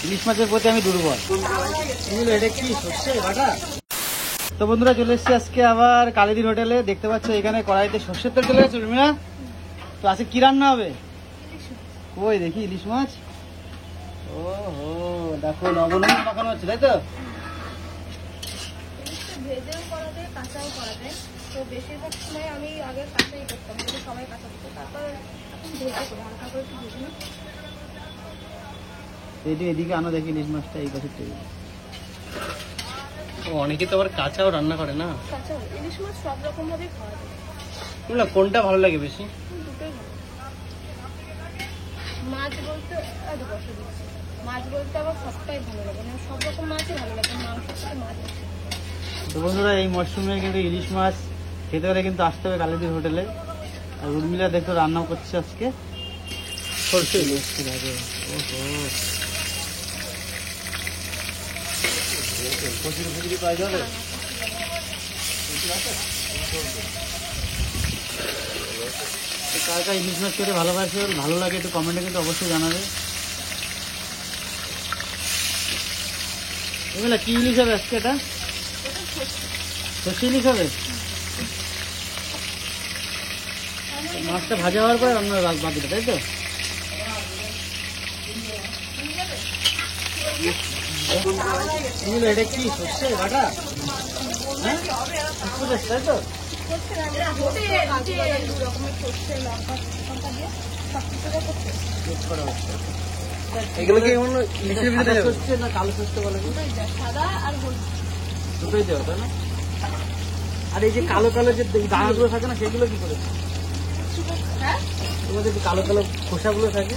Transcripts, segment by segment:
ইলিশ মাছের প্রতি আমি দুর্বল। এটা কি সর্ষে বাটা? তো বন্ধুরা চলে এসেছি আজকে আবার কালীদিন হোটেলে। দেখতে পাচ্ছ এখানে কড়াইতে সর্ষের তেল চলে গেছে। রুমিনা, তো আজকে কি রান্না হবে? ওই দেখি ইলিশ মাছ। ও হো, দেখো লবণ মাখানো হচ্ছে, তাই তো? ভেজেও করা যায়, কাঁচাও করা যায়। তো বেশিরভাগ সময় আমি আগে কাঁচাই করতাম, কিন্তু সবাই কাঁচা করতো। তারপর এখন ভেজে করি, হালকা করে একটু ভেজে নিই। এদিকে আনো দেখি ইলিশ মাছটা এই পাশে টেবিল। অনেকে তো আবার কাঁচাও রান্না করে না। কাঁচা ইলিশ মাছ সব রকম ভাবেই খাওয়া যায়। বুঝলা কোনটা ভালো লাগে বেশি? দুটোই ভালো। মাছ বলতে মাছ বলতে আবার সবটাই ভালো লাগে, মানে সব রকম মাছই ভালো লাগে, মাংসের সাথে মাছ। তো বন্ধুরা এই মরশুমে কিন্তু ইলিশ মাছ খেতে হলে কিন্তু আসতে হবে কালীদিন হোটেলে। আর উর্মিলা দেখো রান্না করছে আজকে সরষে ইলিশ। কচুরি পাওয়া যাবে? কার কার ইলিশ মাছ খেতে ভালোবাসে, ভালো লাগে একটু কমেন্টে কিন্তু অবশ্যই জানাবে। এগুলা কি ইলিশ হবে আজকে? এটা সর্ষে ইলিশ হবে। মাছটা ভাজা হওয়ার পরে রান্না বাকিটা, তাই তো? এটা কি সর্ষে বাটা? হ্যাঁ, তাই তো? এগুলো কি ইলিশের ভিতরে যাবে? সর্ষে না কালো সর্ষে বলে? সাদা আর হলুদ দুটোই দেওয়া, তাই না? আর এই যে কালো কালো যে দানাগুলো থাকে না, সেগুলো কি করে? হ্যাঁ, তোমাদের যে কালো কালো খোসাগুলো থাকে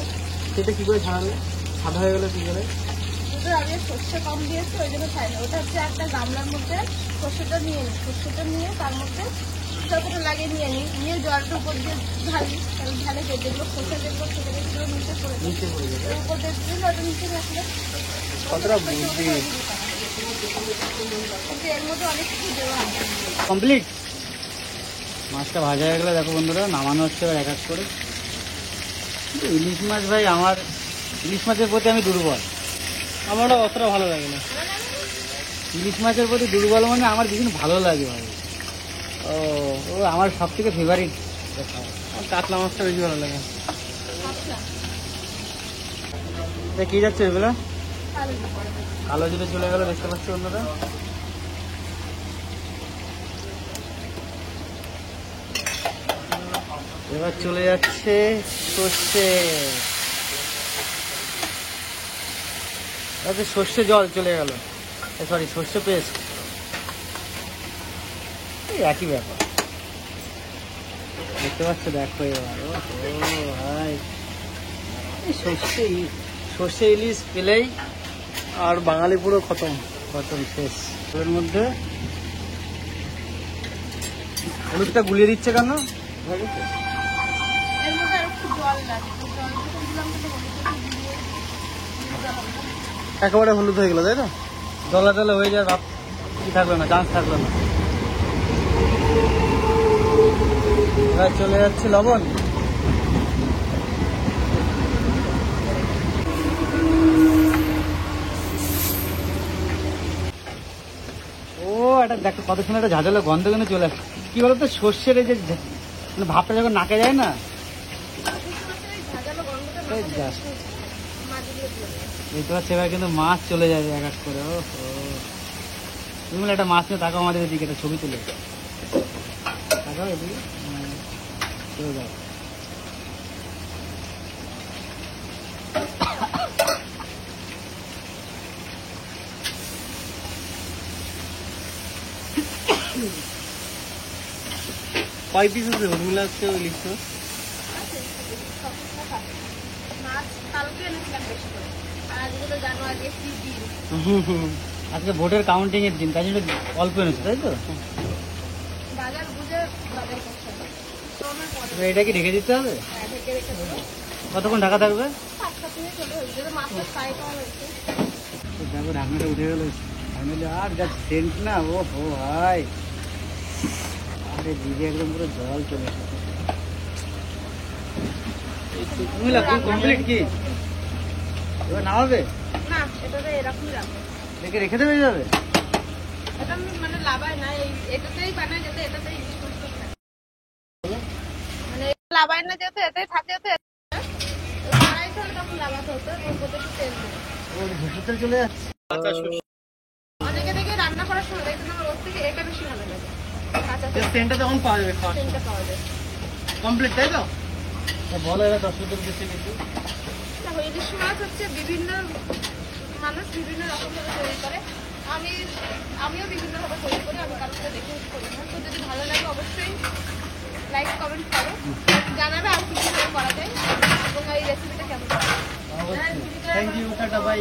সেটা কি করে ছাড়ালে? সাদা হয়ে গেলে কি করে? দুটো আগে সর্ষে কম দিয়েছে, ওই জন্য খাই না। ওটা হচ্ছে একটা গামলার মধ্যে সর্ষেটা নিয়ে নিই, সর্ষেটা নিয়ে তার মধ্যে যতটা লাগিয়ে নিয়ে জলটা উপর দিয়ে ঢালি। ঢালে যেগুলো খোসা যেগুলো সেগুলো নিচে পড়ে যায়, নিচে পড়ে যাবে। উপর দিয়ে দিলে ওটা নিচে রাখলে কতটা বুদ্ধি! কিন্তু এর মধ্যে অনেক কিছু দেওয়া হয়। কমপ্লিট। মাছটা ভাজা হয়ে গেলে দেখো বন্ধুরা নামানো হচ্ছে এবার এক এক করে। ইলিশ মাছ ভাই, আমার ইলিশ মাছের প্রতি আমি দুর্বল। আমারও অতটা ভালো লাগে না। ইলিশ মাছের প্রতি দুর্বল মানে আমার ভীষণ ভালো লাগে ভাই। ও ও আমার সব থেকে ফেভারিট। আমার কাতলা মাছটা বেশি ভালো লাগে। এটা কি যাচ্ছে এগুলো? আলু কালো জিরে চলে গেল, দেখতে পাচ্ছি বন্ধুরা। এবার চলে যাচ্ছে সর্ষে। আচ্ছা, সর্ষে জল চলে গেল, সরি সর্ষে পেস্ট। এই একই ব্যাপার, দেখতে পাচ্ছ? দেখো এবার ও ভাই, এই সর্ষে ইলিশ পেলেই আর বাঙালি পুরো খতম। খতম, শেষ। এর মধ্যে হলুদটা গুলিয়ে দিচ্ছে কেন? এর মধ্যে আর একটু জল লাগে, জলটা দিলাম তো একেবারে হলুদ হয়ে গেল, তাই না? দলা দলা হয়ে যায়, ভাব কি থাকলো না, চান্স থাকলো না। এবার চলে যাচ্ছে লবণ। ও এটা দেখো কত সুন্দর একটা ঝাঁঝালো গন্ধ কিন্তু চলে আসছে। কি বলতো, সর্ষের এই যে ভাবটা যখন নাকে যায় না, ভাজানো গন্ধটা এই যা। মাছগুলো দিয়ে দেখতে পাচ্ছি এবার কিন্তু মাছ চলে যাবে এক এক করে। ও তুমি একটা মাছ নিয়ে তাকাও আমাদের এদিকে, একটা ছবি তুলে তাকাও এদিকে। চলে যাও। কয় পিস আছে উর্মিলা আজকে ইলিশ মাছ? মাছ কালকে এনেছিলাম বেশি করে, আর আজকে তো জানো আজকে কি দিন। আজকে ভোটের কাউন্টিং এর দিন, তাই জন্য অল্প এনেছে, তাই তো? বাজার বুঝে বাজার করতে হবে। তো আমার পরে এটা কি ঢেকে দিতে হবে? ঢেকে রেখে দেবো, কতক্ষণ ঢাকা থাকবে? 5-7 মিনিট হলে হয়ে যাবে। মাছটা ফ্রাই করা হয়েছে। দেখো ঢাকনাটা উঠে গেল ফাইনালি। আর যা সেন্ট না, ও হো ভাই, আরে জিভে একদম পুরো জল চলে এসেছে। উর্মিলা কমপ্লিট কি এবার নামাবে না এটাতে এরকমই রাখবো। রেখে রেখে দেবে যাবে এটা আমি মানে লাবাই না, এটাতেই বানাই যাতে এটাতেই ইলিশ মাছটা থাকে। মানে লাবাই না যেহেতু এটাই থাকে, তো কড়াইতে হলে তখন লাবাতে হতো, ওর মধ্যে একটু তেল দেবো। ওর ভুষির তেল চলে যাচ্ছে অনেকে দেখে রান্না করার সময় দেখবেন আমার ওর থেকে এটা বেশি ভালো লাগে, কাঁচা তেল সেন্টটা তখন পাওয়া যাবে খাওয়ার তেলটা পাওয়া যায়। কমপ্লিট, তাই তো? বলো এবার দর্শকদের উদ্দেশ্যে কিছু দেখো ইলিশ মাছ হচ্ছে বিভিন্ন মানুষ বিভিন্ন রকম ভাবে তৈরি করে, আমিও বিভিন্ন ভাবে তৈরি করি, আমি কারোর সাথে দেখে করি না। তো যদি ভালো লাগে অবশ্যই লাইক কমেন্ট করো, জানাবে আর কিছু করা যায় এবং এই রেসিপিটা কেমন। Thank you, tata by.